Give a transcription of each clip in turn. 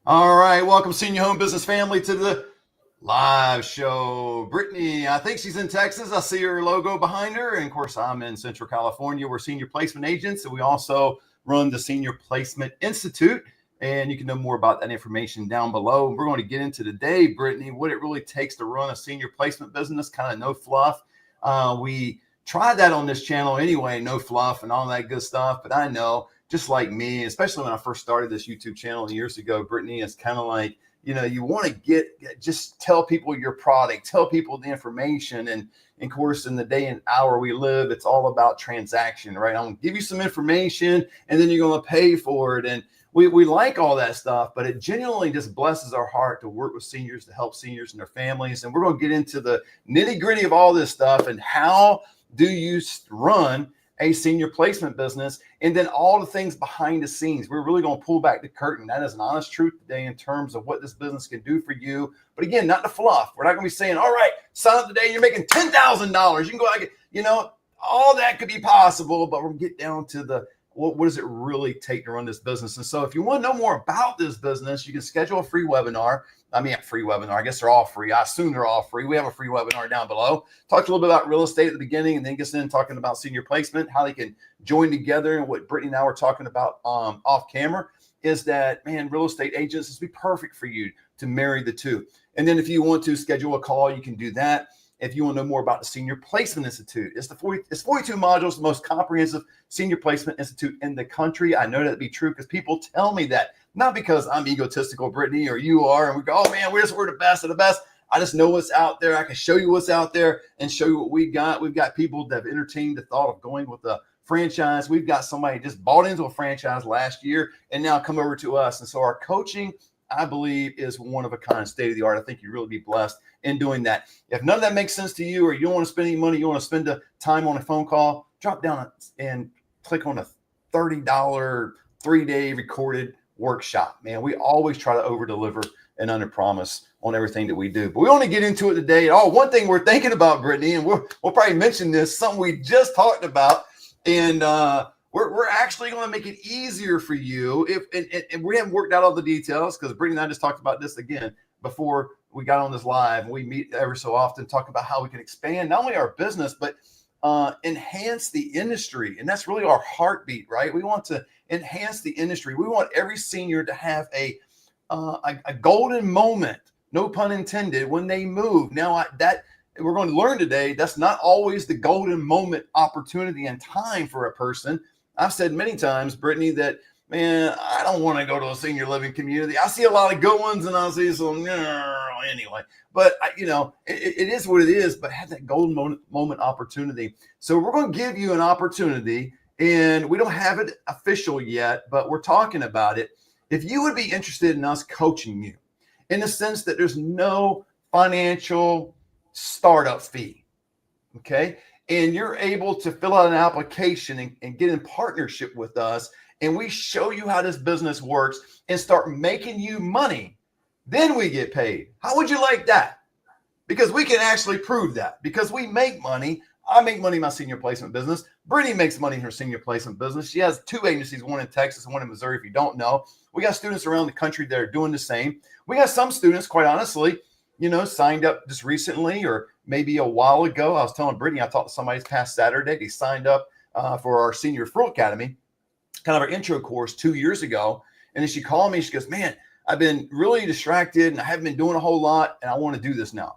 All right, welcome senior home business family to the live show. Brittney, I think she's in Texas. I see her logo behind her. And of course, I'm in Central California. We're senior placement agents, and we also run the Senior Placement Institute. And you can know more about that information down below. We're going to get into today, Brittney, what it really takes to run a senior placement business, kind of no fluff. We tried that on this channel anyway, no fluff and all that good stuff. But I know, just like me, especially when I first started this YouTube channel years ago, Brittney, it's kind of like, you want to just tell people your product, tell people the information. And of course, in the day and hour we live, it's all about transaction, right? I'm going to give you some information and then you're going to pay for it. And we like all that stuff, but it genuinely just blesses our heart to work with seniors, to help seniors and their families. And we're going to get into the nitty gritty of all this stuff and how do you run a senior placement business, and then all the things behind the scenes. We're really going to pull back the curtain. That is an honest truth today in terms of what this business can do for you. But again, not the fluff. We're not going to be saying, all right, sign up today, you're making $10,000. You can go out, all that could be possible, but we'll get down to the what does it really take to run this business? And so if you want to know more about this business, you can schedule a free webinar. A free webinar. I guess they're all free. I assume they're all free. We have a free webinar down below. Talked a little bit about real estate at the beginning and then gets in talking about senior placement, how they can join together. And what Brittney and I were talking about off camera is that, man, real estate agents is be perfect for you to marry the two. And then if you want to schedule a call, you can do that. If you want to know more about the Senior Placement Institute, it's 42 modules, the most comprehensive senior placement institute in the country. I know that to be true because people tell me that, not because I'm egotistical, Brittney, or you are, and we go, oh man, we're the best of the best. I just know what's out there. I can show you what's out there and show you what we got. We've got people that have entertained the thought of going with a franchise. We've got somebody just bought into a franchise last year and now come over to us. And so our coaching, I believe, is one of a kind, state of the art. I think you really be blessed in doing that. If none of that makes sense to you, or you don't want to spend any money, you want to spend the time on a phone call, drop down and click on a $30 3-day recorded workshop. Man, we always try to over deliver and under promise on everything that we do. But we want to get into it today. One thing we're thinking about, Brittney, and we'll probably mention this, something we just talked about, and we're actually going to make it easier for you. And we haven't worked out all the details because Brittney and I just talked about this again before we got on this live. We meet every so often, talk about how we can expand not only our business, but enhance the industry. And that's really our heartbeat, right? We want to enhance the industry. We want every senior to have a golden moment, no pun intended, when they move. Now that we're going to learn today, that's not always the golden moment opportunity and time for a person. I've said many times, Brittney, that, man, I don't want to go to a senior living community. I see a lot of good ones and I see some anyway. But, it is what it is, but have that golden moment opportunity. So we're going to give you an opportunity, and we don't have it official yet, but we're talking about it. If you would be interested in us coaching you in the sense that there's no financial startup fee, okay? And you're able to fill out an application and get in partnership with us, and we show you how this business works and start making you money, then we get paid. How would you like that? Because we can actually prove that. Because we make money. I make money in my senior placement business. Brittney makes money in her senior placement business. She has 2 agencies, one in Texas and one in Missouri, if you don't know. We got students around the country that are doing the same. We got some students, quite honestly, signed up just recently or maybe a while ago. I was telling Brittney, I talked to somebody this past Saturday. They signed up for our Senior Referral Academy, kind of our intro course 2 years ago. And then she called me. She goes, man, I've been really distracted and I haven't been doing a whole lot, and I want to do this now.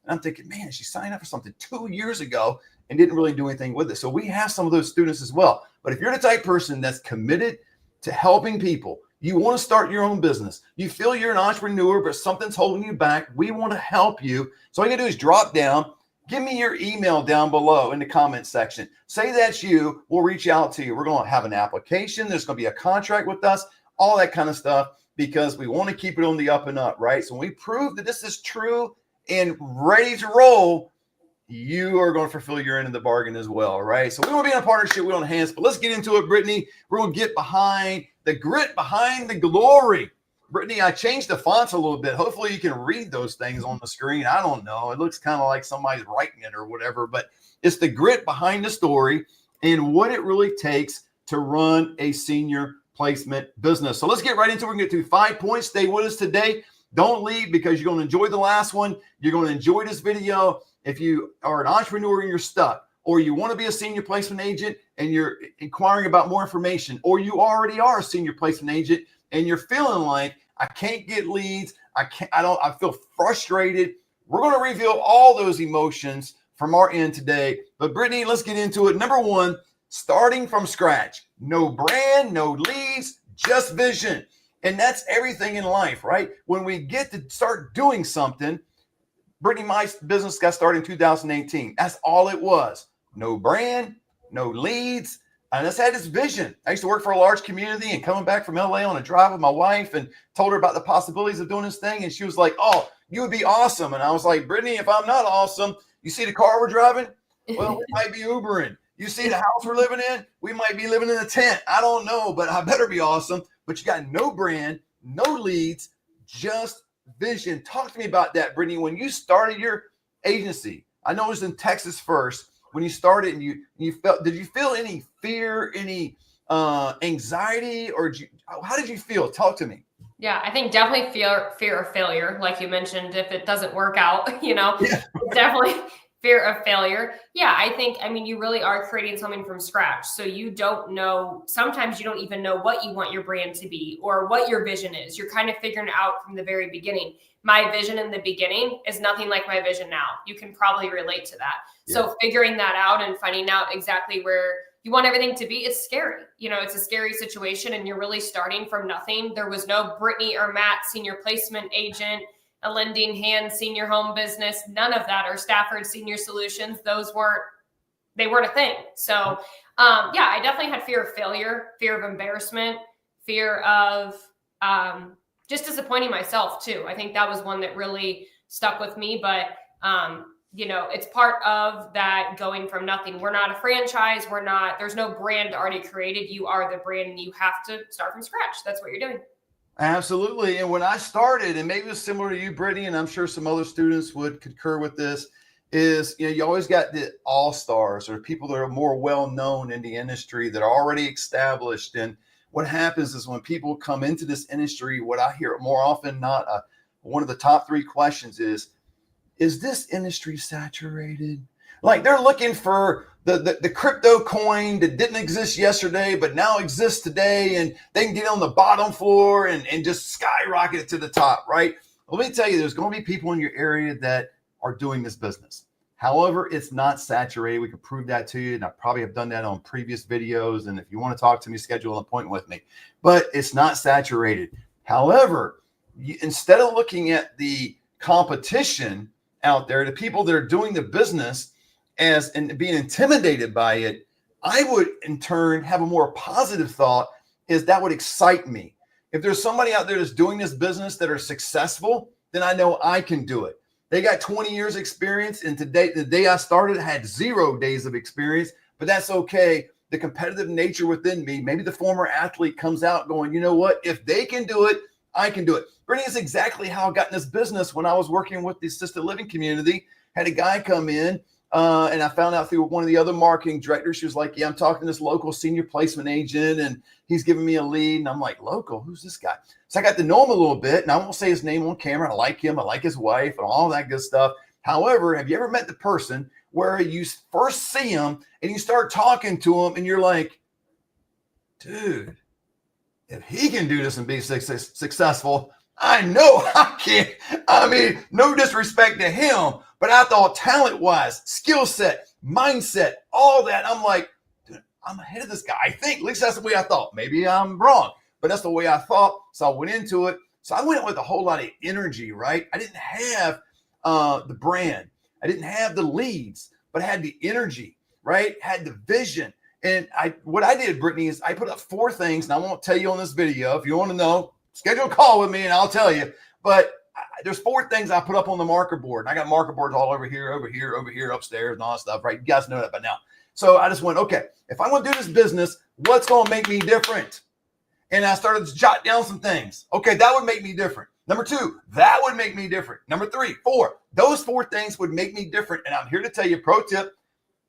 And I'm thinking, man, she signed up for something 2 years ago and didn't really do anything with it. So we have some of those students as well. But if you're the type person that's committed to helping people, you want to start your own business, you feel you're an entrepreneur, but something's holding you back, we want to help you. So all you got to do is drop down, give me your email down below in the comment section. Say that's you. We'll reach out to you. We're going to have an application. There's going to be a contract with us, all that kind of stuff, because we want to keep it on the up and up, right? So when we prove that this is true and ready to roll, you are going to fulfill your end of the bargain as well, right? So we want to be in a partnership. We want to enhance, but let's get into it, Brittney. We're going to get behind the grit, behind the glory. Brittney, I changed the fonts a little bit. Hopefully you can read those things on the screen. I don't know. It looks kind of like somebody's writing it or whatever, but it's the grit behind the story and what it really takes to run a senior placement business. So let's get right into it. We're going to get to 5 points. Stay with us today. Don't leave, because you're going to enjoy the last one. You're going to enjoy this video. If you are an entrepreneur and you're stuck, or you want to be a senior placement agent and you're inquiring about more information, or you already are a senior placement agent and you're feeling like, I can't get leads, I feel frustrated. We're going to reveal all those emotions from our end today. But Brittney, let's get into it. Number one, starting from scratch. No brand, no leads, just vision. And that's everything in life, right? When we get to start doing something, Brittney, my business got started in 2018. That's all it was. No brand, no leads. I just had this vision. I used to work for a large community, and coming back from LA on a drive with my wife and told her about the possibilities of doing this thing. And she was like, oh, you would be awesome. And I was like, Brittney, if I'm not awesome, you see the car we're driving? Well, we might be Ubering. You see the house we're living in? We might be living in a tent. I don't know, but I better be awesome. But you got no brand, no leads, just vision. Talk to me about that, Brittney. When you started your agency, I know it was in Texas first. When you started, and you felt, did you feel any fear, any anxiety, or how did you feel? Talk to me. Yeah, I think definitely fear of failure. Like you mentioned, if it doesn't work out, definitely fear of failure. Yeah, I mean, you really are creating something from scratch. So you don't know, sometimes you don't even know what you want your brand to be or what your vision is. You're kind of figuring it out from the very beginning. My vision in the beginning is nothing like my vision now. You can probably relate to that. Yeah. So figuring that out and finding out exactly where you want everything to be, it's scary. It's a scary situation, and you're really starting from nothing. There was no Brittney or Matt senior placement agent, a lending hand senior home business, none of that, or Stafford Senior Solutions. Those weren't a thing. So yeah, I definitely had fear of failure, fear of embarrassment, fear of just disappointing myself too. I think that was one that really stuck with me, but it's part of that going from nothing. We're not a franchise. There's no brand already created. You are the brand, and you have to start from scratch. That's what you're doing. Absolutely. And when I started, and maybe it was similar to you, Brittney, and I'm sure some other students would concur with this, is, you always got the all-stars or people that are more well-known in the industry that are already established. And what happens is when people come into this industry, what I hear more often not, one of the top 3 questions is this industry saturated? Like, they're looking for the crypto coin that didn't exist yesterday, but now exists today, and they can get on the bottom floor and just skyrocket it to the top, right? Let me tell you, there's going to be people in your area that are doing this business. However, it's not saturated. We can prove that to you, and I probably have done that on previous videos. And if you want to talk to me, schedule an appointment with me. But it's not saturated. However, instead of looking at the competition out there, the people that are doing the business and being intimidated by it, I would in turn have a more positive thought, is that would excite me. If there's somebody out there that's doing this business that are successful, then I know I can do it. They got 20 years experience, and today, the day I started, I had 0 days of experience, but that's okay. The competitive nature within me, maybe the former athlete comes out going, you know what, if they can do it, I can do it. Brittney, is exactly how I got in this business. When I was working with the assisted living community, had a guy come in, and I found out through one of the other marketing directors. She was like, yeah, I'm talking to this local senior placement agent, and he's giving me a lead. And I'm like, local? Who's this guy? So I got to know him a little bit, and I won't say his name on camera. I like him. I like his wife and all that good stuff. However, have you ever met the person where you first see him and you start talking to him and you're like, dude, if he can do this and be successful, I know I can. I mean, no disrespect to him, but I thought talent-wise, skill set, mindset, all that, I'm like, dude, I'm ahead of this guy. I think, at least that's the way I thought. Maybe I'm wrong, but that's the way I thought. So I went into it. So I went with a whole lot of energy, right? I didn't have the brand. I didn't have the leads, but I had the energy, right? Had the vision. And what I did, Brittney, is I put up 4 things, and I won't tell you on this video. If you want to know, schedule a call with me and I'll tell you. But there's 4 things I put up on the marker board. And I got marker boards all over here, upstairs, and all that stuff, right? You guys know that by now. So I just went, okay, if I want to do this business, what's going to make me different? And I started to jot down some things. Okay, that would make me different. Number 2, that would make me different. Number 3, 4, those 4 things would make me different. And I'm here to tell you, pro tip,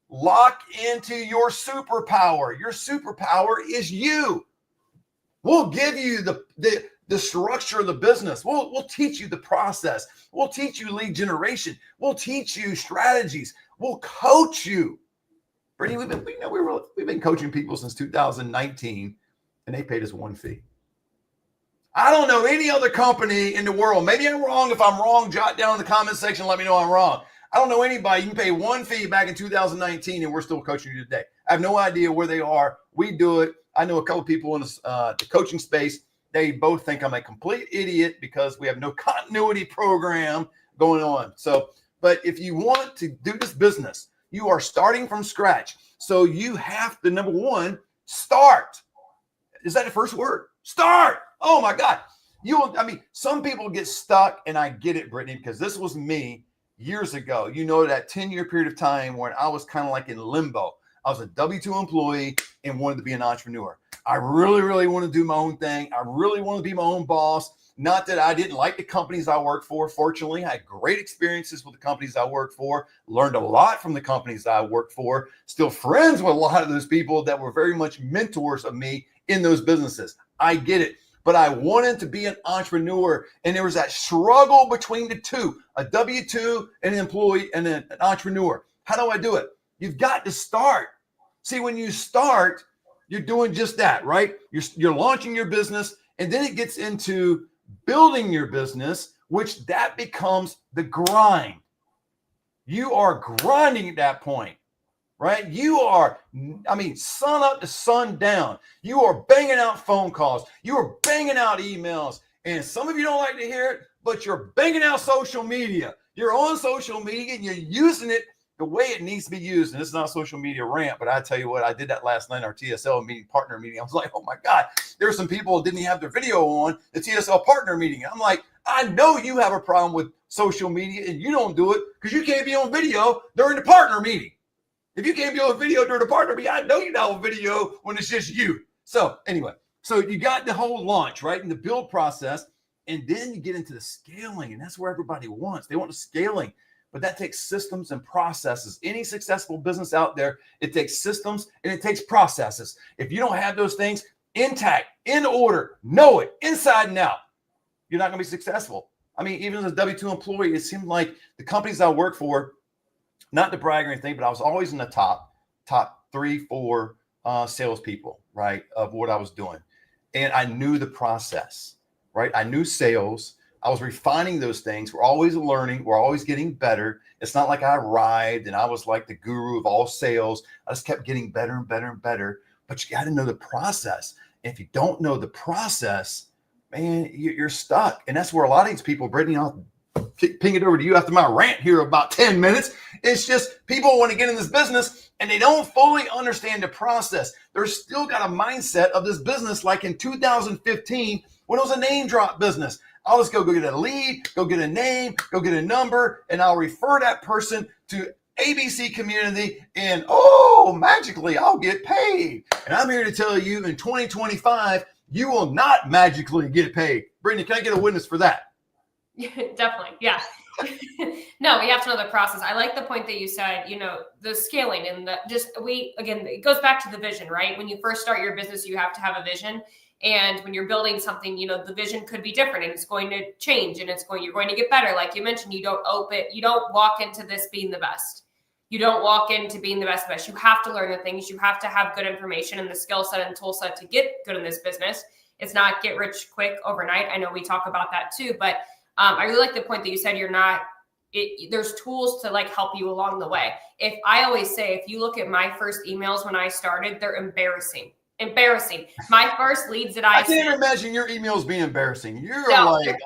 lock into your superpower. Your superpower is you. We'll give you the structure of the business. We'll teach you the process. We'll teach you lead generation. We'll teach you strategies. We'll coach you. Brittney, we've been coaching people since 2019, and they paid us one fee. I don't know any other company in the world. Maybe I'm wrong. If I'm wrong, jot down in the comment section. Let me know I'm wrong. I don't know anybody. You can pay one fee back in 2019, and we're still coaching you today. I have no idea where they are. We do it. I know a couple of people in the coaching space. They both think I'm a complete idiot because we have no continuity program going on. So, but if you want to do this business, you are starting from scratch. So you have to, number one, start. Is that the first word? Start. Oh my God. Some people get stuck, and I get it, Brittney, because this was me years ago. You know, that 10-year period of time when I was kind of like in limbo. I was a W-2 employee and wanted to be an entrepreneur. I really, really want to do my own thing. I really want to be my own boss. Not that I didn't like the companies I worked for. Fortunately, I had great experiences with the companies I worked for, learned a lot from the companies I worked for, still friends with a lot of those people that were very much mentors of me in those businesses. I get it. But I wanted to be an entrepreneur, and there was that struggle between the two, a W-2, an employee, and an entrepreneur. How do I do it? You've got to start. See, when you start, you're doing just that, right? You're launching your business, and then it gets into building your business, which that becomes the grind. You are grinding at that point, right? You are, sun up to sun down. You are banging out phone calls. You are banging out emails. And some of you don't like to hear it, but you're banging out social media. You're on social media and you're using it the way it needs to be used. And it's not a social media rant, but I tell you what, I did that last night in our TSL meeting, partner meeting. I was like, oh my God, there's some people that didn't have their video on the TSL partner meeting. I'm like, I know you have a problem with social media and you don't do it because you can't be on video during the partner meeting. If you can't be on video during the partner meeting, I know you're not on video when it's just you. So anyway, so you got the whole launch, right? And the build process. And then you get into the scaling, and that's where everybody wants. They want the scaling. But that takes systems and processes. Any successful business out there, it takes systems and it takes processes. If you don't have those things intact, in order, know it, inside and out, you're not going to be successful. Even as a W-2 employee, it seemed like the companies I worked for, not to brag or anything, but I was always in the top 3-4 salespeople, right, of what I was doing. And I knew the process, right? I knew sales. I was refining those things. We're always learning. We're always getting better. It's not like I arrived and I was like the guru of all sales. I just kept getting better and better and better. But you got to know the process. And if you don't know the process, man, you're stuck. And that's where a lot of these people, Brittney, I'll ping it over to you after my rant here about 10 minutes. It's just people want to get in this business and they don't fully understand the process. They're still got a mindset of this business like in 2015 when it was a name drop business. I'll just go get a lead, go get a name, go get a number, and I'll refer that person to ABC Community, and magically I'll get paid. And I'm here to tell you in 2025, you will not magically get paid. Brittney, can I get a witness for that? Definitely. Yeah. No, we have to know the process. I like the point that you said, the scaling and it goes back to the vision, right? When you first start your business, you have to have a vision. And when you're building something, the vision could be different and it's going to change and you're going to get better. Like you mentioned, you don't walk into this being the best. You don't walk into being the best. You have to learn the things. You have to have good information and the skill set and tool set to get good in this business. It's not get rich quick overnight. I know we talk about that too, but I really like the point that you said there's tools to help you along the way. I always say, if you look at my first emails when I started, they're embarrassing. My first leads that I can't imagine your emails being embarrassing. You're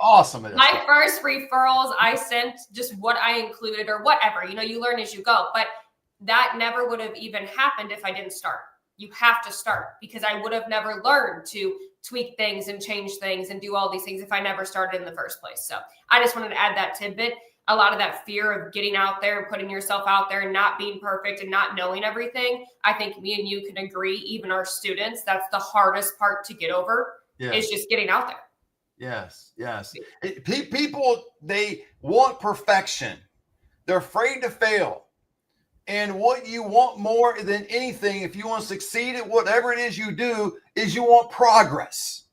awesome at this. My first referrals I sent, just what I included or whatever, you learn as you go, but that never would have even happened if I didn't start. You have to start, because I would have never learned to tweak things and change things and do all these things if I never started in the first place. So I just wanted to add that tidbit. A lot of that fear of getting out there and putting yourself out there and not being perfect and not knowing everything. I think me and you can agree, even our students, that's the hardest part to get over, is just getting out there. Yes. People, they want perfection. They're afraid to fail. And what you want more than anything, if you want to succeed at whatever it is you do, is you want progress.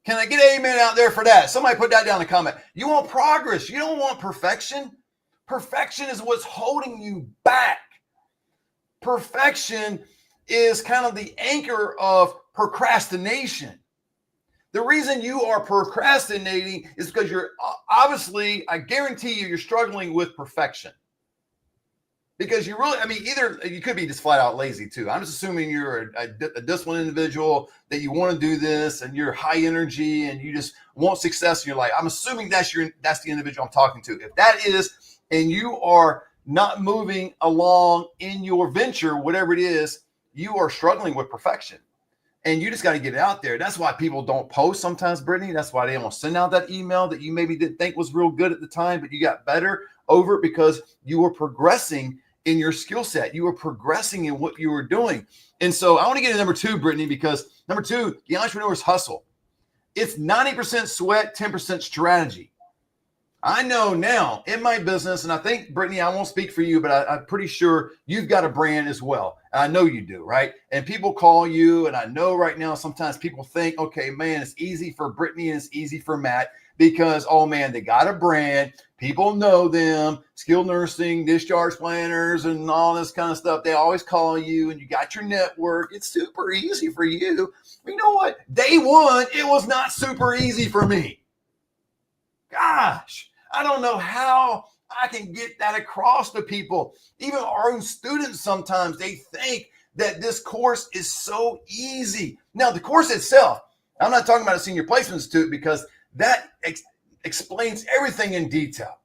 Can I get an amen out there for that? Somebody put that down in the comment. You want progress. You don't want perfection. Perfection is what's holding you back. Perfection is kind of the anchor of procrastination. The reason you are procrastinating is because you're obviously, I guarantee you're struggling with perfection. Because you really, either you could be just flat out lazy too. I'm just assuming you're a disciplined individual, that you want to do this and you're high energy and you just want success in your life. I'm assuming that's the individual I'm talking to. If that is, and you are not moving along in your venture, whatever it is, you are struggling with perfection. And you just got to get it out there. That's why people don't post sometimes, Brittany. That's why they don't send out that email that you maybe didn't think was real good at the time, but you got better over it because you were progressing in your skill set. You were progressing in what you were doing. And so I want to get to number 2, Brittany, because number 2, the entrepreneur's hustle. It's 90% sweat, 10% strategy. I know now in my business, and I think, Brittany, I won't speak for you, but I'm pretty sure you've got a brand as well. And I know you do, right? And people call you, and I know right now sometimes people think, okay, man, it's easy for Brittany and it's easy for Matt because, oh man, they got a brand. People know them, skilled nursing, discharge planners, and all this kind of stuff. They always call you, and you got your network. It's super easy for you. But you know what? Day one, it was not super easy for me. Gosh, I don't know how I can get that across to people. Even our own students, sometimes they think that this course is so easy. Now, the course itself, I'm not talking about a senior placement institute because that explains everything in detail.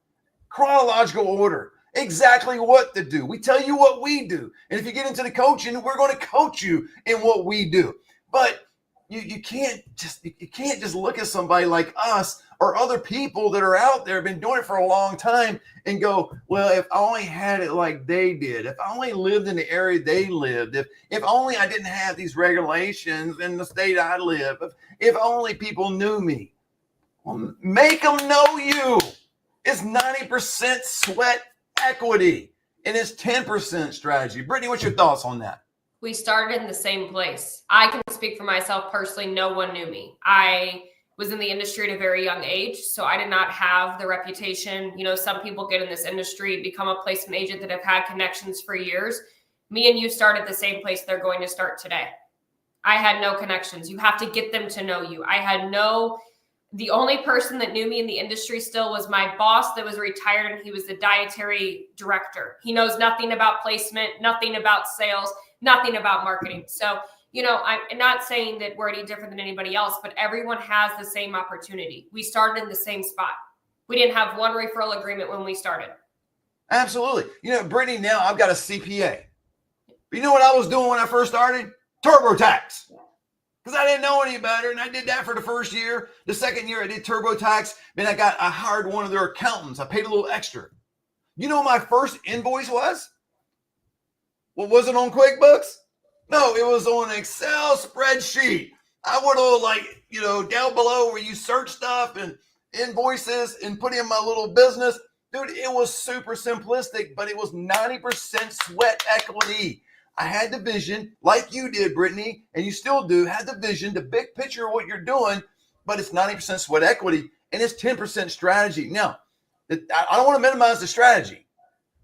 Chronological order, exactly what to do. We tell you what we do. And if you get into the coaching, we're going to coach you in what we do. But you can't just look at somebody like us or other people that are out there, been doing it for a long time, and go, well, if I only had it like they did, if I only lived in the area they lived, if only I didn't have these regulations in the state I live, if only people knew me. Well, make them know you. It's 90% sweat equity, and it's 10% strategy. Brittany, what's your thoughts on that? We started in the same place. I can speak for myself personally. No one knew me. I was in the industry at a very young age, so I did not have the reputation. You know, some people get in this industry, become a placement agent that have had connections for years. Me and you started the same place they're going to start today. I had no connections. You have to get them to know you. The only person that knew me in the industry still was my boss that was retired, and he was the dietary director. He knows nothing about placement, nothing about sales, nothing about marketing. So, you know, I'm not saying that we're any different than anybody else, but everyone has the same opportunity. We started in the same spot. We didn't have one referral agreement when we started. Absolutely. You know, Brittany, now I've got a CPA. You know what I was doing when I first started? TurboTax. Because I didn't know any better, and I did that for the first year. The second year, I did TurboTax. Then I hired one of their accountants. I paid a little extra. You know what my first invoice was? Well, was it on QuickBooks? No, it was on an Excel spreadsheet. I would have, down below where you search stuff and invoices and put in my little business. Dude, it was super simplistic, but it was 90% sweat equity. I had the vision, like you did, Brittany, and you still do, had the vision, the big picture of what you're doing, but it's 90% sweat equity, and it's 10% strategy. Now, I don't want to minimize the strategy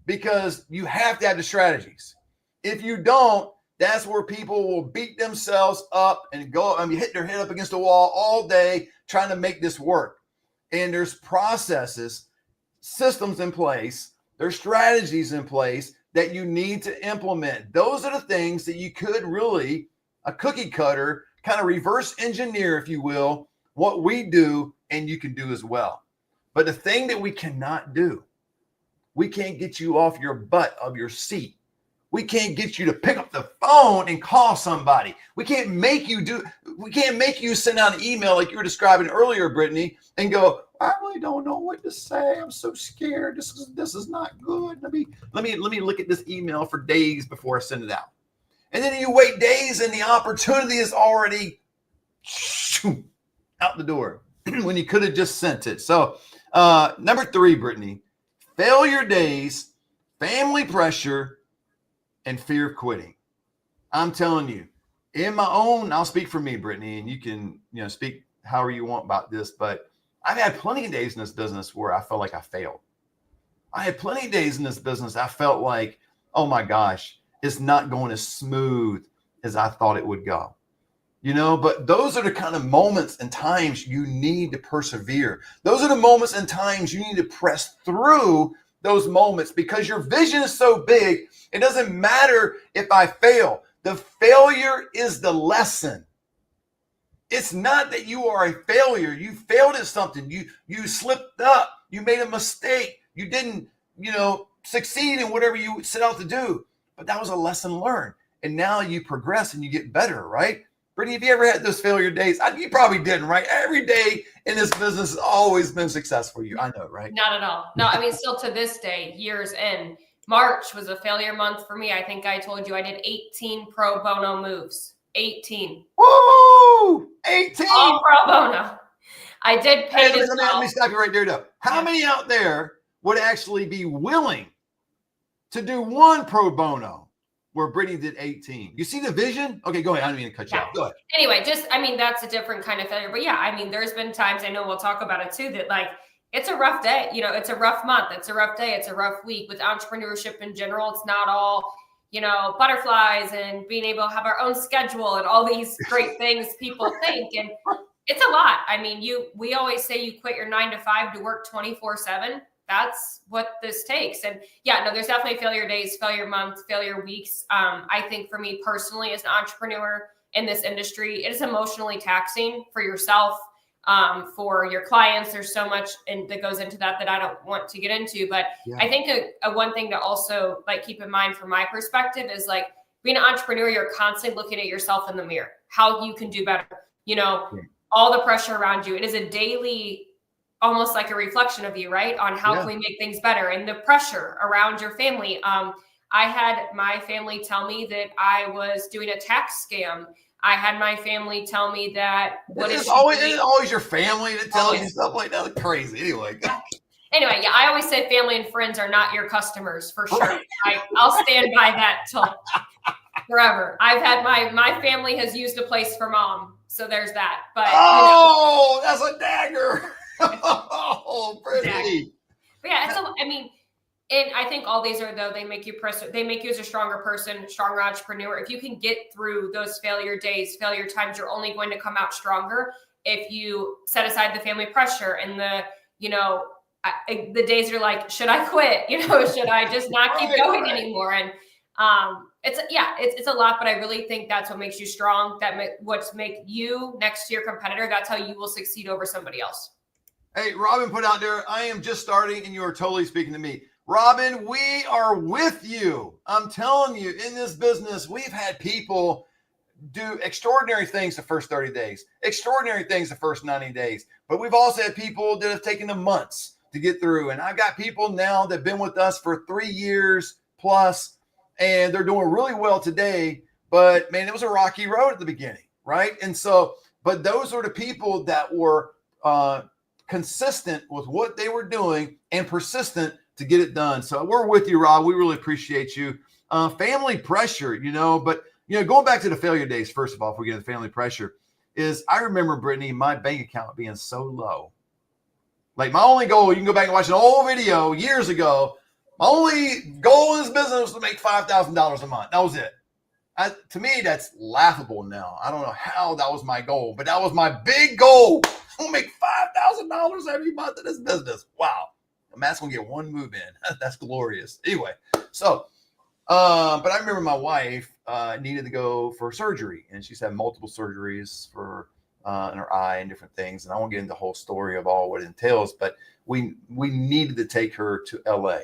because you have to have the strategies. If you don't, that's where people will beat themselves up and hit their head up against the wall all day trying to make this work. And there's processes, systems in place, there's strategies in place that you need to implement. Those are the things that you could really, a cookie cutter, kind of reverse engineer, if you will, what we do, and you can do as well. But the thing that we cannot do, we can't get you off your butt of your seat. We can't get you to pick up the phone and call somebody. We can't make you send out an email like you were describing earlier, Brittany, and go, I really don't know what to say. I'm so scared. This is not good. Let me look at this email for days before I send it out. And then you wait days and the opportunity is already out the door when you could have just sent it. So number 3, Brittany, failure days, family pressure, and fear of quitting. I'm telling you, in my own, I'll speak for me, Brittney, and you can, speak however you want about this, but I've had plenty of days in this business where I felt like I failed. I had plenty of days in this business I felt like, oh my gosh, it's not going as smooth as I thought it would go. But those are the kind of moments and times you need to persevere. Those are the moments and times you need to press through those moments, because your vision is so big. It doesn't matter if I fail. The failure is the lesson. It's not that you are a failure. You failed at something. You slipped up. You made a mistake. You didn't, succeed in whatever you set out to do. But that was a lesson learned. And now you progress and you get better, right? Brittney, have you ever had those failure days? You probably didn't, right? Every day in this business has always been successful for you. I know, right? Not at all. No, I mean, still to this day, years in, March was a failure month for me. I think I told you I did 18 pro bono moves. 18. Woo! 18! All pro bono. I did pay as well. Let me stop you right there, though. How many out there would actually be willing to do one pro bono where Brittney did 18? You see the vision? Okay, go ahead. I don't mean to cut you off. Go ahead. Anyway, that's a different kind of failure. But yeah, there's been times, I know we'll talk about it too, that like, it's a rough day. It's a rough month. It's a rough day. It's a rough week. With entrepreneurship in general, it's not all, butterflies and being able to have our own schedule and all these great things people think. And it's a lot. We always say you quit your 9 to 5 to work 24/7. That's what this takes. And yeah, no, there's definitely failure days, failure months, failure weeks. I think for me personally, as an entrepreneur in this industry, it is emotionally taxing for yourself, for your clients. There's so much that goes into that I don't want to get into. But yeah. I think a one thing to also keep in mind from my perspective is being an entrepreneur, you're constantly looking at yourself in the mirror, how you can do better, all the pressure around you. It is a daily, almost like a reflection of you, right? On how can we make things better, and the pressure around your family. I had my family tell me that I was doing a tax scam. I had my family tell me that it's always your family that tells you stuff like that. That's crazy. Anyway, yeah, I always say family and friends are not your customers, for sure. I'll stand by that till forever. I've had my family has used a place for mom, so there's that. But that's a dagger. Oh, pretty. But yeah, and I think all these are, though, they make you as a stronger person, stronger entrepreneur. If you can get through those failure days, failure times, you're only going to come out stronger if you set aside the family pressure and the days you're like, should I quit? Should I just not keep going anymore? And it's a lot, but I really think that's what makes you strong. What's make you next to your competitor. That's how you will succeed over somebody else. Hey, Robin put out there, I am just starting and you are totally speaking to me. Robin, we are with you. I'm telling you, in this business, we've had people do extraordinary things the first 30 days, extraordinary things the first 90 days. But we've also had people that have taken them months to get through. And I've got people now that have been with us for 3 years plus, and they're doing really well today. But man, it was a rocky road at the beginning, right? And so, but those are the people that were consistent with what they were doing and persistent to get it done. So we're with you, Rob. We really appreciate you. Family pressure, but going back to the failure days, first of all, if we get into family pressure, is I remember, Brittney, my bank account being so low. Like my only goal, you can go back and watch an old video years ago. My only goal in this business was to make $5,000 a month. That was it. To me, that's laughable now. I don't know how that was my goal, but that was my big goal. I'm going to make $5,000 every month in this business. Wow. Matt's going to get one move in. That's glorious. Anyway, so, but I remember my wife needed to go for surgery, and she's had multiple surgeries for in her eye and different things. And I won't get into the whole story of all what it entails, but we needed to take her to LA,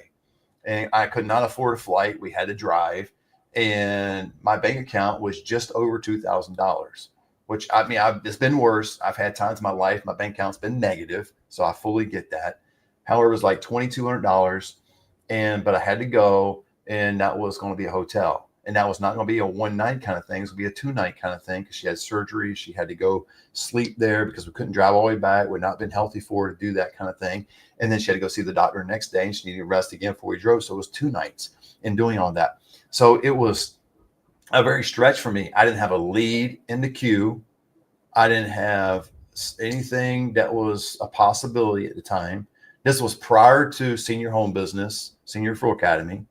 and I could not afford a flight. We had to drive, and my bank account was just over $2,000, which it's been worse. I've had times in my life, my bank account's been negative. So I fully get that. However, it was like $2,200, but I had to go, and that was going to be a hotel, and that was not going to be a one night kind of thing. It was going to be a 2-night kind of thing because she had surgery. She had to go sleep there because we couldn't drive all the way back. We'd not been healthy for her to do that kind of thing. And then she had to go see the doctor the next day, and she needed to rest again before we drove. So it was 2 nights in doing all that. So it was a very stretch for me. I didn't have a lead in the queue. I didn't have anything that was a possibility at the time. This was prior to Senior Home Business, Senior Referral Academy.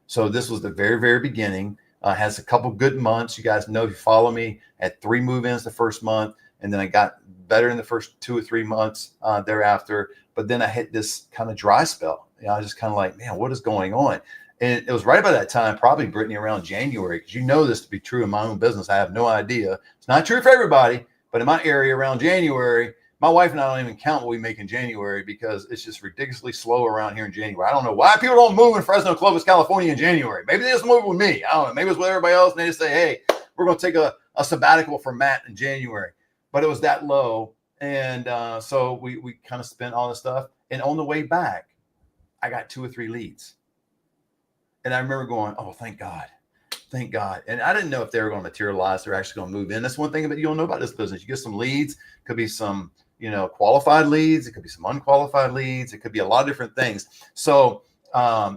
So this was the very, very beginning. Has a couple good months. You guys know, if you follow me, had 3 move-ins the first month, and then I got better in the first 2 or 3 months thereafter. But then I hit this kind of dry spell. I was just kind of like, man, what is going on? And it was right about that time, probably, Brittney, around January, because you know this to be true in my own business. I have no idea. It's not true for everybody, but in my area around January, my wife and I don't even count what we make in January because it's just ridiculously slow around here in January. I don't know why people don't move in Fresno, Clovis, California in January. Maybe they just move with me. I don't know. Maybe it's with everybody else, and they just say, hey, we're going to take a sabbatical from Matt in January. But it was that low. And so we kind of spent all this stuff. And on the way back, I got 2 or 3 leads. And I remember going, oh, thank God. Thank God. And I didn't know if they were going to materialize. They're actually going to move in. That's one thing that you don't know about this business. You get some leads. Could be some, qualified leads. It could be some unqualified leads. It could be a lot of different things. So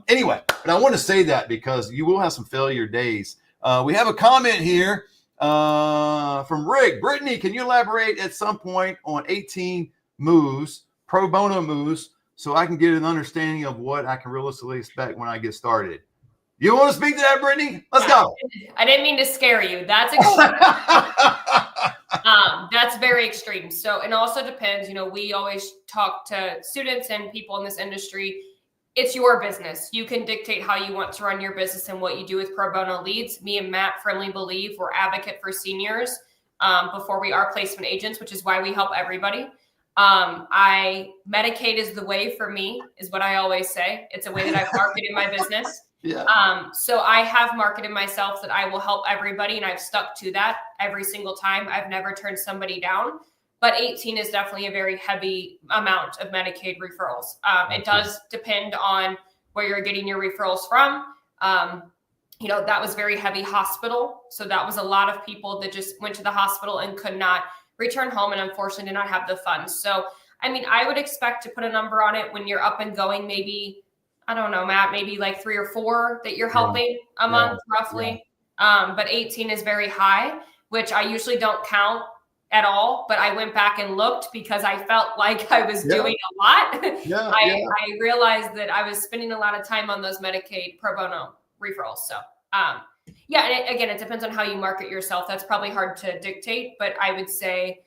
anyway, but I want to say that because you will have some failure days. We have a comment here from Rick. Brittney, can you elaborate at some point on 18 moves, pro bono moves, so I can get an understanding of what I can realistically expect when I get started? You want to speak to that, Brittney? Let's go. I didn't mean to scare you. That's extreme. That's very extreme. So, and also depends, we always talk to students and people in this industry. It's your business. You can dictate how you want to run your business and what you do with pro bono leads. Me and Matt firmly believe we're advocate for seniors before we are placement agents, which is why we help everybody. Medicaid is the way for me, is what I always say. It's a way that I've marketed my business. Yeah. So I have marketed myself that I will help everybody, and I've stuck to that every single time. I've never turned somebody down, but 18 is definitely a very heavy amount of Medicaid referrals. It does depend on where you're getting your referrals from. That was very heavy hospital. So that was a lot of people that just went to the hospital and could not return home and unfortunately did not have the funds. So, I would expect to put a number on it when you're up and going, maybe, I don't know, Matt, maybe like 3 or 4 that you're helping a month roughly. Yeah. But 18 is very high, which I usually don't count at all, but I went back and looked because I felt like I was doing a lot. I realized that I was spending a lot of time on those Medicaid pro bono referrals. So, and again, it depends on how you market yourself. That's probably hard to dictate, but I would say,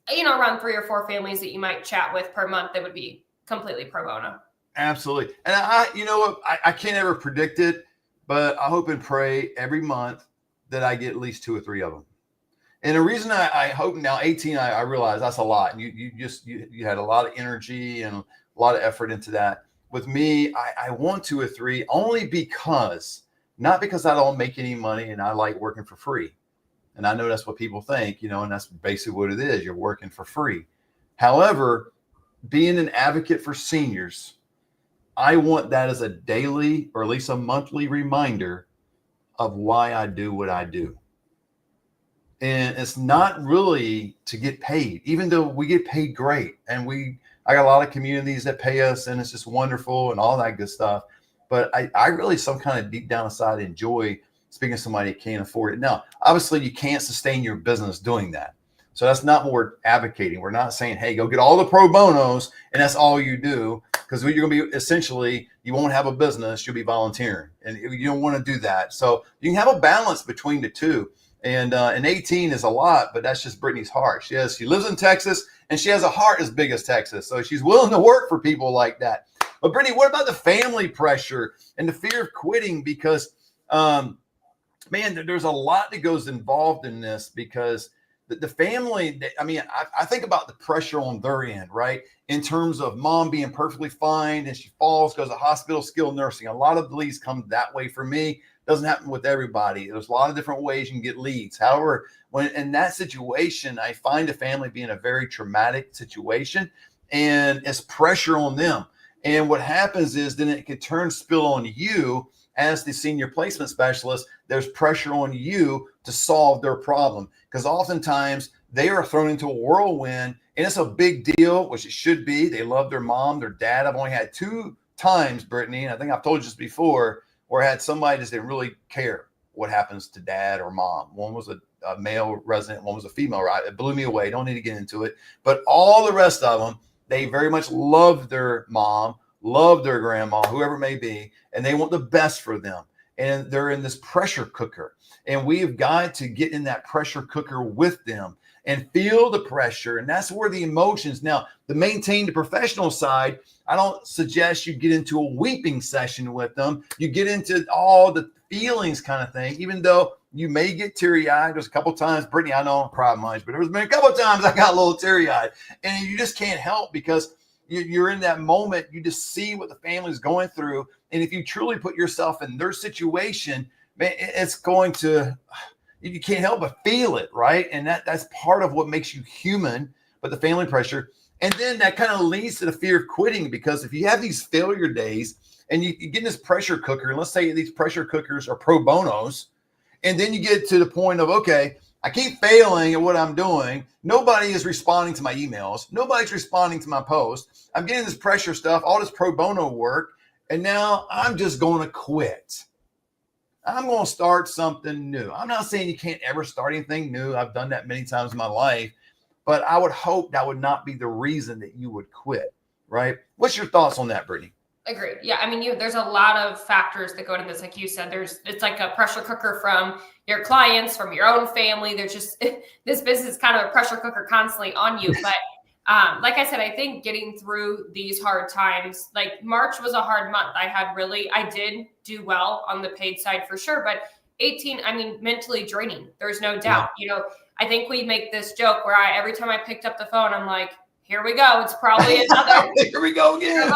around 3 or 4 families that you might chat with per month that would be completely pro bono. Absolutely. And I can't ever predict it, but I hope and pray every month that I get at least 2 or 3 of them. And the reason I hope now 18, I realize that's a lot. You had a lot of energy and a lot of effort into that. With me, I want 2 or 3 only because, not because I don't make any money and I like working for free. And I know that's what people think, and that's basically what it is. You're working for free. However, being an advocate for seniors, I want that as a daily or at least a monthly reminder of why I do what I do. And it's not really to get paid, even though we get paid great. And I got a lot of communities that pay us and it's just wonderful and all that good stuff. But I really, some kind of deep down inside, enjoy speaking to somebody that can't afford it. Now, obviously you can't sustain your business doing that. So that's not what we're advocating. We're not saying, hey, go get all the pro bonos and that's all you do. Because you're going to be essentially, you won't have a business, you'll be volunteering. And you don't want to do that. So you can have a balance between the two. And 18 is a lot, but that's just Brittney's heart. She lives in Texas and she has a heart as big as Texas. So she's willing to work for people like that. But Brittney, what about the family pressure and the fear of quitting? Because, there's a lot that goes involved in this because the family, I think about the pressure on their end, right? In terms of mom being perfectly fine and she falls, goes to hospital, skilled nursing. A lot of the leads come that way for me. Doesn't happen with everybody. There's a lot of different ways you can get leads. However, when in that situation, I find a family being a very traumatic situation and it's pressure on them. And what happens is then it could spill on you as the senior placement specialist. There's pressure on you to solve their problem because oftentimes they are thrown into a whirlwind and it's a big deal, which it should be. They love their mom, their dad. I've only had 2 times, Brittney, and I think I've told you this before, or I had somebody that didn't really care what happens to dad or mom. One was a male resident, one was a female, right? It blew me away. Don't need to get into it. But all the rest of them, they very much love their mom, love their grandma, whoever it may be, and they want the best for them. And they're in this pressure cooker. And we've got to get in that pressure cooker with them and feel the pressure. And that's where the emotions. Now, to maintain the professional side, I don't suggest you get into a weeping session with them. You get into all the feelings kind of thing, even though you may get teary-eyed. There's a couple times, Brittney, I know I'm proud much, but there's been a couple of times I got a little teary-eyed. And you just can't help because you're in that moment. You just see what the family's going through. And if you truly put yourself in their situation, man, it's going to, you can't help but feel it, right? And that's part of what makes you human, but the family pressure. And then that kind of leads to the fear of quitting, because if you have these failure days and you get in this pressure cooker, and let's say these pressure cookers are pro bonos, and then you get to the point of, okay, I keep failing at what I'm doing. Nobody is responding to my emails. Nobody's responding to my posts. I'm getting this pressure stuff, all this pro bono work, and now I'm just going to quit. I'm going to start something new. I'm not saying you can't ever start anything new. I've done that many times in my life, but I would hope that would not be the reason that you would quit, right? What's your thoughts on that, Brittney? Agreed. Yeah. I mean, there's a lot of factors that go into this. Like you said, it's like a pressure cooker from your clients, from your own family. There's just, this business is kind of a pressure cooker constantly on you. But like I said, I think getting through these hard times, like March was a hard month. I did do well on the paid side for sure, but 18, I mean, mentally draining. There's no doubt. Yeah. I think we make this joke where every time I picked up the phone, I'm like, here we go. It's probably another. Here we go again.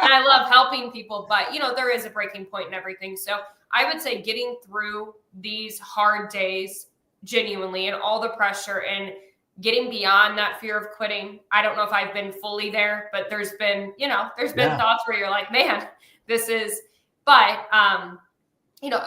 And I love helping people, but there is a breaking point and everything. So I would say getting through these hard days genuinely, and all the pressure, and getting beyond that fear of quitting. I don't know if I've been fully there, but there's been thoughts where you're like, man, but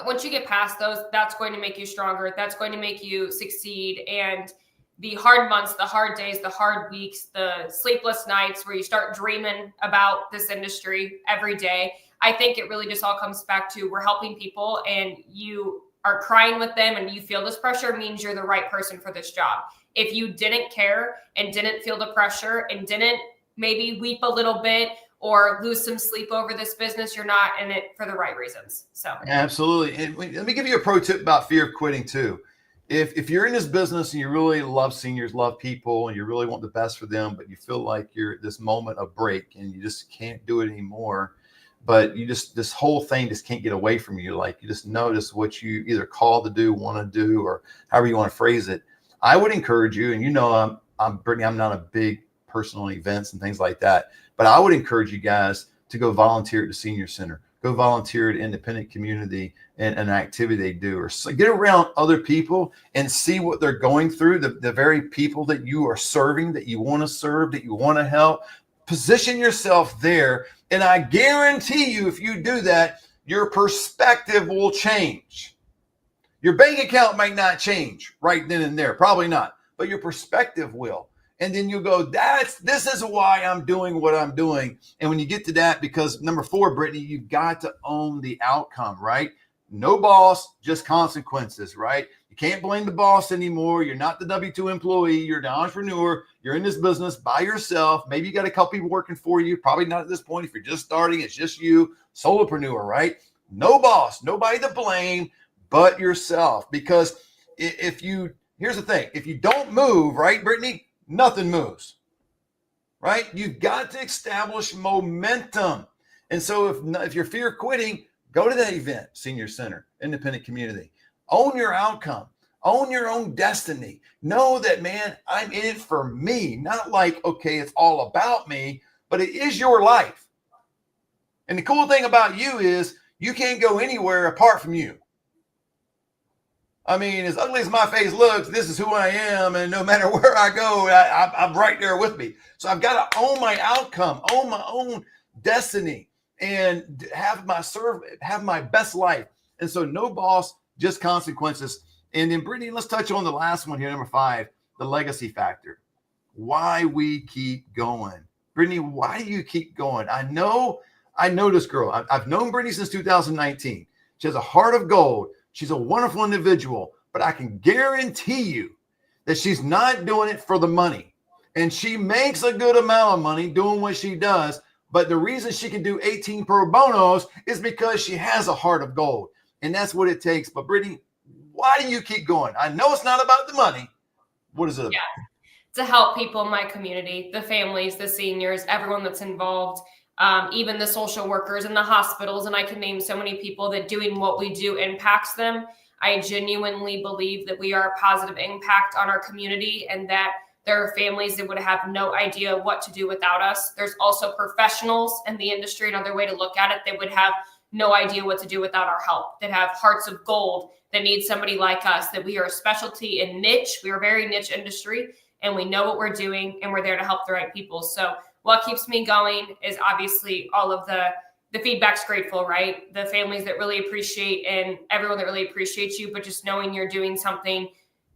once you get past those, that's going to make you stronger. That's going to make you succeed. And the hard months, the hard days, the hard weeks, the sleepless nights where you start dreaming about this industry every day, I think it really just all comes back to, we're helping people, and you are crying with them and you feel this pressure, means you're the right person for this job. If you didn't care and didn't feel the pressure and didn't maybe weep a little bit or lose some sleep over this business, you're not in it for the right reasons. So absolutely. And let me give you a pro tip about fear of quitting too. If you're in this business and you really love seniors, love people, and you really want the best for them, but you feel like you're at this moment of break and you just can't do it anymore, but this whole thing just can't get away from you. Like, you just notice what you either called to do, want to do, or however you want to phrase it. I would encourage you, and I'm Brittney, I'm not a big person on events and things like that, but I would encourage you guys to go volunteer at the senior center, go volunteer at independent community and an activity they do, or get around other people and see what they're going through, the very people that you are serving, that you want to serve, that you want to help. Position yourself there. And I guarantee you, if you do that, your perspective will change. Your bank account might not change right then and there, probably not, but your perspective will. And then you go, this is why I'm doing what I'm doing. And when you get to that, because number 4, Brittney, you've got to own the outcome, right? No boss, just consequences, right? You can't blame the boss anymore. You're not the W-2 employee. You're the entrepreneur. You're in this business by yourself. Maybe you got a couple people working for you. Probably not at this point. If you're just starting, it's just you, solopreneur, right? No boss, nobody to blame but yourself. Because here's the thing, if you don't move, right, Brittney, nothing moves, right? You've got to establish momentum. And so if you're fear of quitting, go to that event, senior center, independent community. Own your outcome. Own your own destiny. Know that, man, I'm in it for me. Not like, okay, it's all about me, but it is your life. And the cool thing about you is you can't go anywhere apart from you. I mean, as ugly as my face looks, this is who I am. And no matter where I go, I'm right there with me. So I've got to own my outcome, own my own destiny, and have my best life. And so no boss, just consequences. And then, Brittney, let's touch on the last one here, number 5, the legacy factor. Why we keep going. Brittney, why do you keep going? I know I know this girl. I've known Brittney since 2019. She has a heart of gold. She's a wonderful individual, but I can guarantee you that she's not doing it for the money. And she makes a good amount of money doing what she does. But the reason she can do 18 pro bonos is because she has a heart of gold. And that's what it takes. But Brittney, why do you keep going? I know it's not about the money. What is it about? Yeah. To help people in my community, the families, the seniors, everyone that's involved, even the social workers in the hospitals. And I can name so many people that doing what we do impacts them. I genuinely believe that we are a positive impact on our community and that there are families that would have no idea what to do without us. There's also professionals in the industry, another way to look at it, that would have no idea what to do without our help, that have hearts of gold, that need somebody like us, that we are a specialty and niche. We are a very niche industry and we know what we're doing and we're there to help the right people. So what keeps me going is obviously all of the feedback's grateful, right? The families that really appreciate and everyone that really appreciates you, but just knowing you're doing something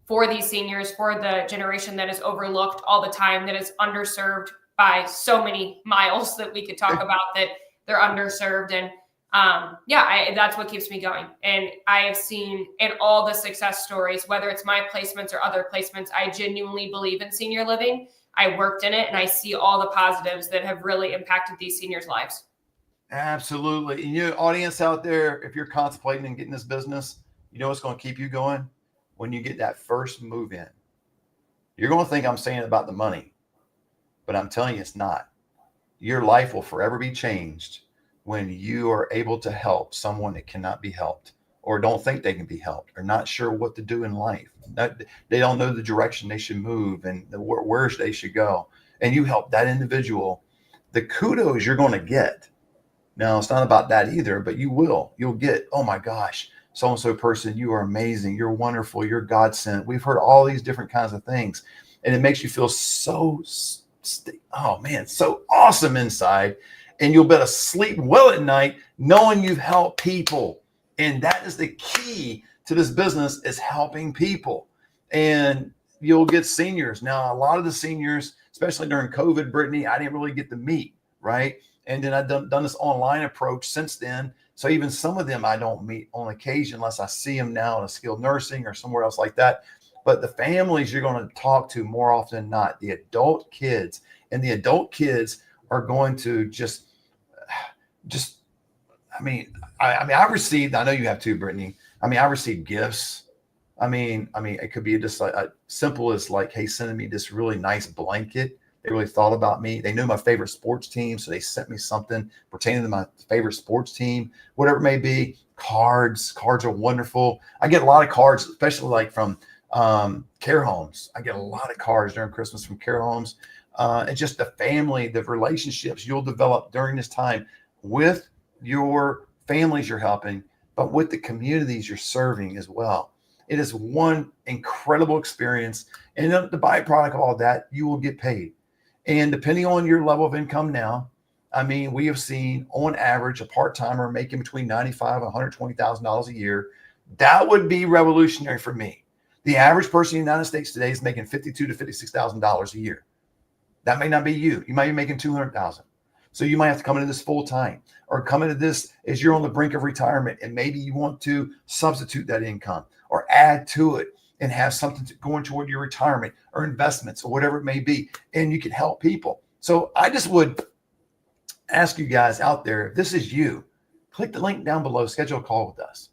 for these seniors, for the generation that is overlooked all the time, that is underserved by so many miles that we could talk about, that they're underserved. And that's what keeps me going. And I have seen in all the success stories, whether it's my placements or other placements, I genuinely believe in senior living. I worked in it and I see all the positives that have really impacted these seniors' lives. Absolutely. And you, audience out there, if you're contemplating and getting this business, you know what's going to keep you going? When you get that first move in. You're going to think I'm saying about the money, but I'm telling you it's not. Your life will forever be changed when you are able to help someone that cannot be helped or don't think they can be helped or not sure what to do in life. They don't know the direction they should move and where they should go. And you help that individual. The kudos you're going to get. Now, it's not about that either, but you will. You'll get, oh my gosh, so-and-so person, you are amazing. You're wonderful. You're God sent. We've heard all these different kinds of things. And it makes you feel so awesome inside. And you'll be able to sleep well at night knowing you've helped people. And that is the key to this business, is helping people. And you'll get seniors. Now, a lot of the seniors, especially during COVID, Brittney, I didn't really get to meet, right? And then I've done this online approach since then. So even some of them I don't meet on occasion unless I see them now in a skilled nursing or somewhere else like that. But the families you're going to talk to more often than not, the adult kids, and the adult kids are going to I received, I know you have too, Brittney. I received gifts. It could be just like simple as like, hey, sending me this really nice blanket. They really thought about me. They knew my favorite sports team, so they sent me something pertaining to my favorite sports team, whatever it may be. Cards are wonderful. I get a lot of cards, especially like from care homes. I get a lot of cards during Christmas from care homes. And just the family, the relationships you'll develop during this time with your families you're helping, but with the communities you're serving as well. It is one incredible experience. And the byproduct of all that, you will get paid. And depending on your level of income now, we have seen on average a part-timer making between $95,000 and $120,000 a year. That would be revolutionary for me. The average person in the United States today is making $52,000 to $56,000 a year. That may not be you. You might be making $200,000. So you might have to come into this full time, or come into this as you're on the brink of retirement, and maybe you want to substitute that income or add to it and have something going toward your retirement or investments or whatever it may be. And you can help people. So I just would ask you guys out there, if this is you, click the link down below, schedule a call with us.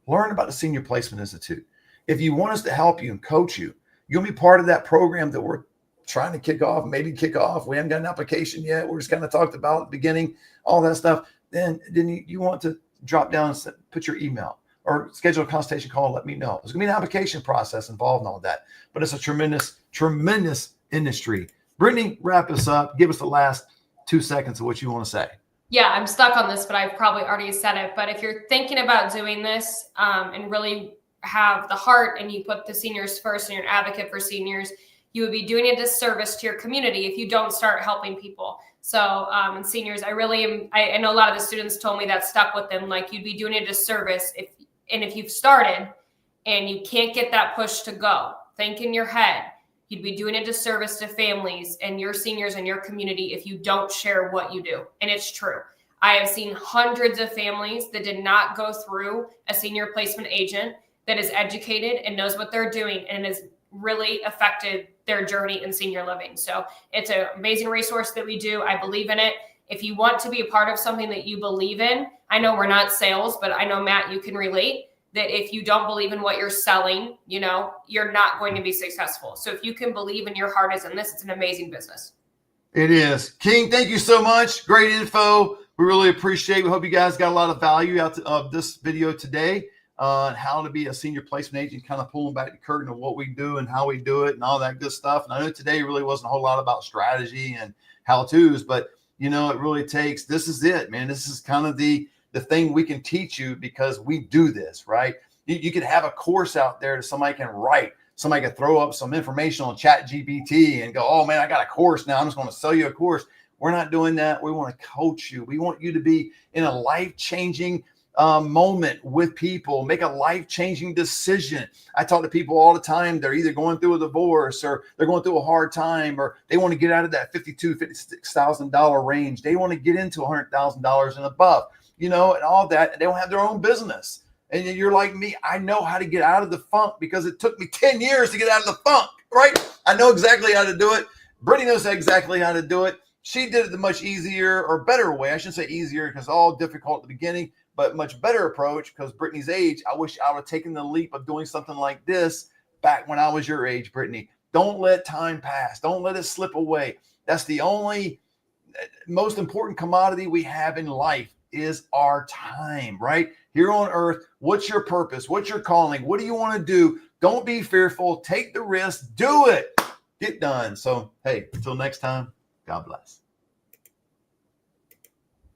Learn about the Senior Placement Institute. If you want us to help you and coach you, you'll be part of that program that we're trying to kick off. We haven't got an application yet. We're just kind of talked about at the beginning, all that stuff. Then you want to drop down and put your email or schedule a consultation call and let me know. There's going to be an application process involved in all that, but it's a tremendous, tremendous industry. Brittney, wrap us up. Give us the last 2 seconds of what you want to say. Yeah, I'm stuck on this, but I've probably already said it. But if you're thinking about doing this and really have the heart and you put the seniors first and you're an advocate for seniors, you would be doing a disservice to your community if you don't start helping people. So, and seniors, I really am. I know a lot of the students told me that stuck with them. Like, you'd be doing a disservice if you've started and you can't get that push to go. Think in your head, you'd be doing a disservice to families and your seniors and your community if you don't share what you do. And it's true. I have seen hundreds of families that did not go through a senior placement agent that is educated and knows what they're doing and has really affected their journey in senior living. So it's an amazing resource that we do. I believe in it. If you want to be a part of something that you believe in, I know we're not sales, but I know, Matt, you can relate that if you don't believe in what you're selling, you're not going to be successful. So if you can believe in your heart is in this, it's an amazing business. It is. King, thank you so much. Great info. We really appreciate it. We hope you guys got a lot of value out of this video today on how to be a senior placement agent, kind of pulling back the curtain of what we do and how we do it and all that good stuff. And I know today really wasn't a whole lot about strategy and how-tos, but it really takes, this is it, man. This is kind of the thing we can teach you because we do this, right? You could have a course out there that somebody can write. Somebody could throw up some information on ChatGPT and go, oh man, I got a course now. I'm just going to sell you a course. We're not doing that. We want to coach you. We want you to be in a life-changing moment with people, make a life-changing decision. I talk to people all the time. They're either going through a divorce or they're going through a hard time, or they want to get out of that $52,000, $56,000 range. They want to get into $100,000 and above, and all that. They don't have their own business. And you're like me. I know how to get out of the funk because it took me 10 years to get out of the funk, right? I know exactly how to do it. Brittney knows exactly how to do it. She did it the much easier or better way. I shouldn't say easier because all difficult at the beginning, but much better approach because Brittney's age. I wish I would have taken the leap of doing something like this back when I was your age, Brittney. Don't let time pass. Don't let it slip away. That's the only most important commodity we have in life is our time, right? Here on earth, what's your purpose? What's your calling? What do you want to do? Don't be fearful. Take the risk. Do it. Get done. So, hey, until next time, God bless.